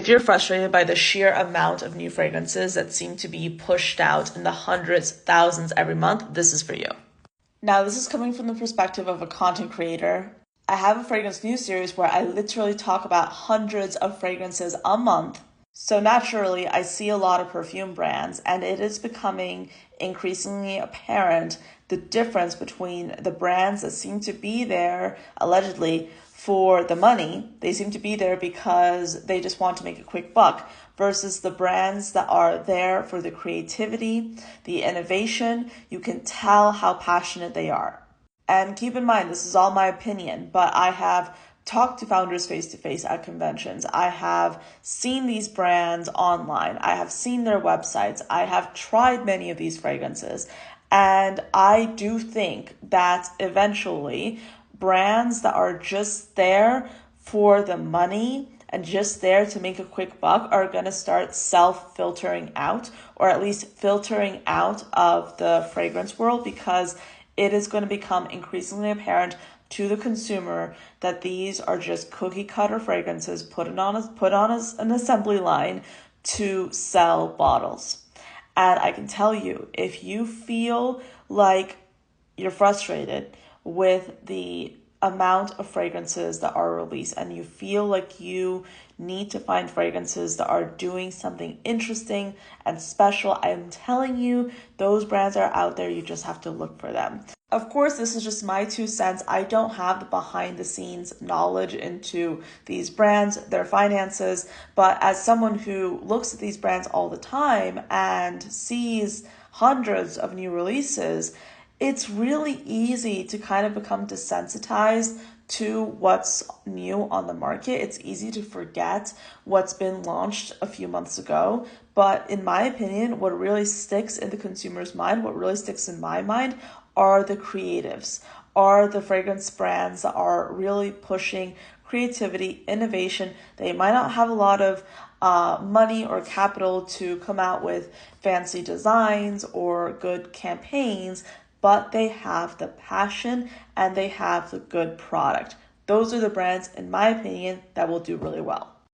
If you're frustrated by the sheer amount of new fragrances that seem to be pushed out in the hundreds, thousands every month, this is for you. Now, this is coming from the perspective of a content creator. I have a fragrance news series where I literally talk about hundreds of fragrances a month. So naturally, I see a lot of perfume brands, and it is becoming increasingly apparent the difference between the brands that seem to be there, allegedly, for the money. They seem to be there because they just want to make a quick buck, versus the brands that are there for the creativity, the innovation. You can tell how passionate they are. And keep in mind, this is all my opinion, but I have talked to founders face to face at conventions. I have seen these brands online. I have seen their websites. I have tried many of these fragrances. And I do think that eventually brands that are just there for the money and just there to make a quick buck are going to start self-filtering out, or at least filtering out of the fragrance world, because it is going to become increasingly apparent to the consumer that these are just cookie cutter fragrances put on an assembly line to sell bottles. And I can tell you, if you feel like you're frustrated with the amount of fragrances that are released and you feel like you need to find fragrances that are doing something interesting and special, I'm telling you, those brands are out there. You just have to look for them. Of course, this is just my 2 cents. I don't have the behind the scenes knowledge into these brands, their finances, but as someone who looks at these brands all the time and sees hundreds of new releases, it's really easy to kind of become desensitized to what's new on the market. It's easy to forget what's been launched a few months ago. But in my opinion, what really sticks in the consumer's mind, what really sticks in my mind, are the creatives, are the fragrance brands that are really pushing creativity, innovation. They might not have a lot of money or capital to come out with fancy designs or good campaigns, but they have the passion and they have the good product. Those are the brands, in my opinion, that will do really well.